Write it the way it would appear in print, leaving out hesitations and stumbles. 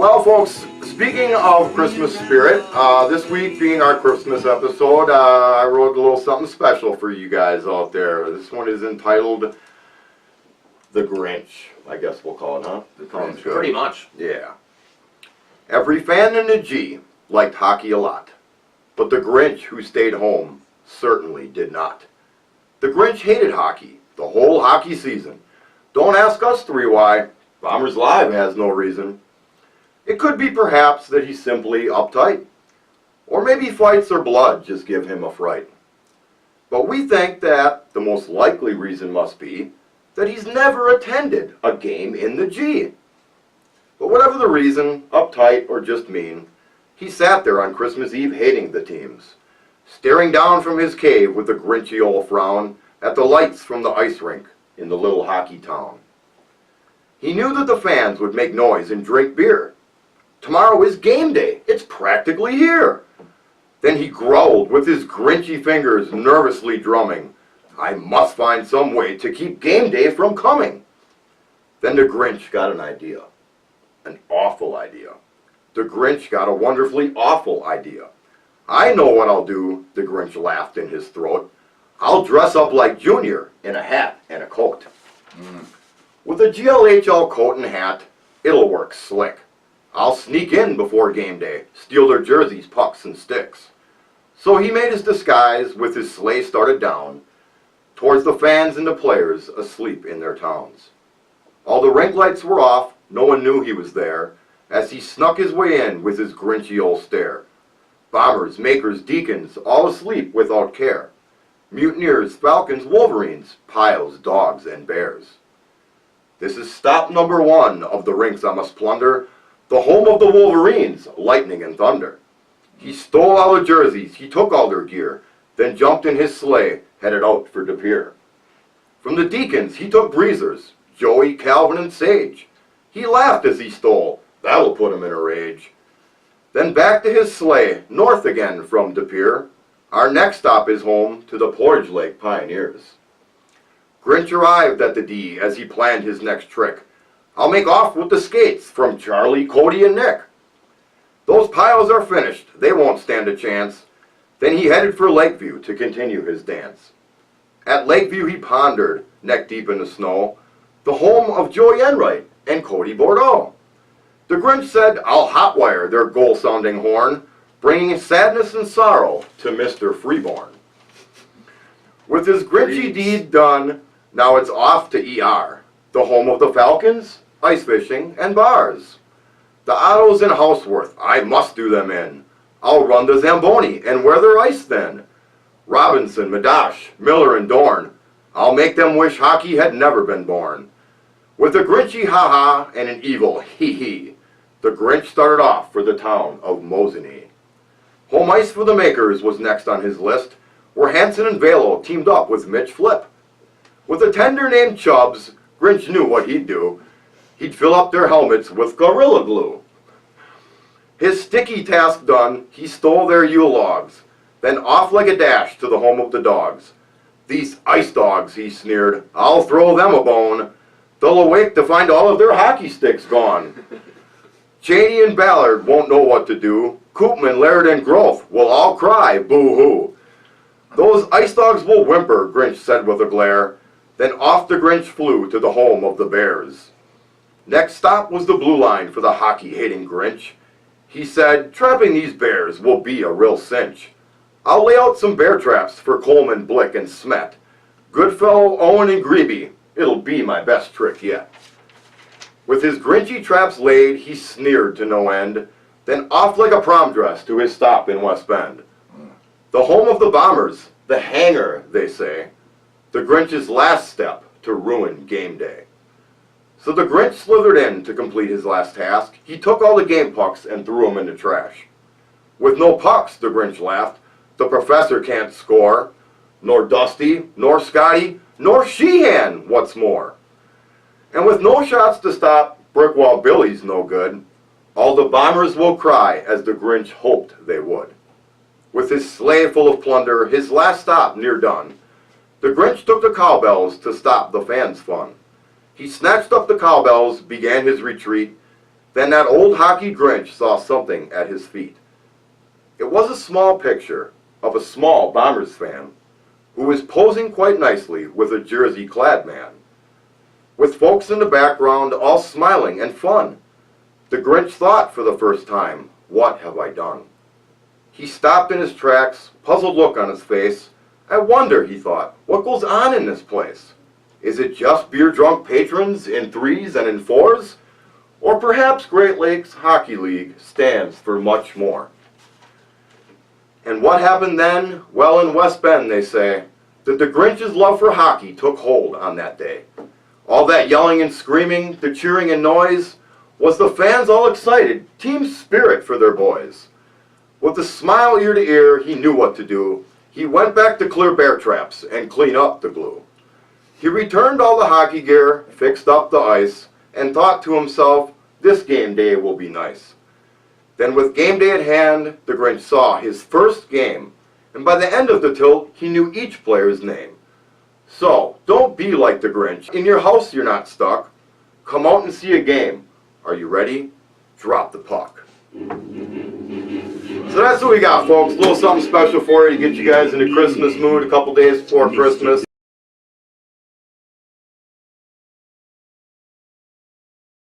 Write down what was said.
Well, folks, speaking of Christmas spirit, this week being our Christmas episode, I wrote a little something special for you guys out there. This one is entitled The Grinch, I guess we'll call it, huh? The Grinch, pretty much. Yeah. Every fan in the G liked hockey a lot, but the Grinch who stayed home certainly did not. The Grinch hated hockey the whole hockey season. Don't ask us three why. Bombers Live has no reason. It could be perhaps that he's simply uptight. Or maybe fights or blood just give him a fright. But we think that the most likely reason must be that he's never attended a game in the G. But whatever the reason, uptight or just mean, he sat there on Christmas Eve hating the teams, staring down from his cave with a grinchy old frown at the lights from the ice rink in the little hockey town. He knew that the fans would make noise and drink beer. Tomorrow is game day. It's practically here. Then he growled with his grinchy fingers nervously drumming, I must find some way to keep game day from coming. Then the Grinch got an idea. An awful idea. The Grinch got a wonderfully awful idea. I know what I'll do, the Grinch laughed in his throat. I'll dress up like Junior in a hat and a coat. With a GLHL coat and hat, it'll work slick. I'll sneak in before game day, steal their jerseys, pucks, and sticks. So he made his disguise with his sleigh started down towards the fans and the players asleep in their towns. All the rink lights were off, no one knew he was there, as he snuck his way in with his grinchy old stare. Bombers, makers, deacons, all asleep without care. Mutineers, falcons, wolverines, piles, dogs, and bears. This is stop number 1 of the rinks I must plunder, the home of the Wolverines, lightning and thunder. He stole all the jerseys, he took all their gear, then jumped in his sleigh, headed out for De Pere. From the deacons he took breezers, Joey, Calvin, and Sage. He laughed as he stole, that'll put him in a rage. Then back to his sleigh, north again from De Pere. Our next stop is home to the Portage Lake Pioneers. Grinch arrived at the D as he planned his next trick. I'll make off with the skates from Charlie, Cody, and Nick. Those piles are finished, they won't stand a chance. Then he headed for Lakeview to continue his dance. At Lakeview he pondered, neck deep in the snow, the home of Joey Enright and Cody Bordeaux. The Grinch said, I'll hotwire their goal-sounding horn, bringing sadness and sorrow to Mr. Freeborn. With his Grinchy deed done, now it's off to ER, the home of the Falcons, ice fishing, and bars. The Ottos and Houseworth, I must do them in. I'll run the Zamboni and wear their ice thin. Robinson, Madash, Miller, and Dorn, I'll make them wish hockey had never been born. With a Grinchy ha-ha and an evil hee-hee, the Grinch started off for the town of Mosinee. Home ice for the makers was next on his list, where Hanson and Velo teamed up with Mitch Flip. With a tender named Chubbs, Grinch knew what he'd do. He'd fill up their helmets with Gorilla Glue. His sticky task done, he stole their Yule logs, then off like a dash to the home of the dogs. These ice dogs, he sneered, I'll throw them a bone. They'll awake to find all of their hockey sticks gone. Cheney and Ballard won't know what to do. Koopman, Laird, and Groth will all cry, boo-hoo. Those ice dogs will whimper, Grinch said with a glare. Then off the Grinch flew to the home of the Bears. Next stop was the blue line for the hockey-hating Grinch. He said, trapping these bears will be a real cinch. I'll lay out some bear traps for Coleman, Blick, and Smet. Goodfellow, Owen, and Greeby, it'll be my best trick yet. With his Grinchy traps laid, he sneered to no end, then off like a prom dress to his stop in West Bend. The home of the Bombers, the hangar, they say, the Grinch's last step to ruin game day. So the Grinch slithered in to complete his last task. He took all the game pucks and threw them in the trash. With no pucks, the Grinch laughed, the professor can't score, nor Dusty, nor Scotty, nor Sheehan, what's more. And with no shots to stop, Brickwall Billy's no good. All the Bombers will cry as the Grinch hoped they would. With his sleigh full of plunder, his last stop near done, the Grinch took the cowbells to stop the fans' fun. He snatched up the cowbells, began his retreat, Then that old hockey Grinch saw something at his feet. It was a small picture of a small Bombers fan who was posing quite nicely with a jersey-clad man, with folks in the background all smiling and fun. The Grinch thought for the first time, "What have I done?" He stopped in his tracks, puzzled look on his face. "I wonder," he thought, "what goes on in this place? Is it just beer-drunk patrons in threes and in fours? Or perhaps Great Lakes Hockey League stands for much more?" And what happened then? Well, in West Bend, they say, that the Grinch's love for hockey took hold on that day. All that yelling and screaming, the cheering and noise, was the fans all excited, team spirit for their boys. With a smile ear to ear, he knew what to do. He went back to clear bear traps and clean up the glue. He returned all the hockey gear, fixed up the ice, and thought to himself, this game day will be nice. Then with game day at hand, the Grinch saw his first game, and by the end of the tilt, he knew each player's name. So, don't be like the Grinch. In your house you're not stuck. Come out and see a game. Are you ready? Drop the puck. So that's what we got, folks. A little something special for you to get you guys in the Christmas mood a couple days before Christmas.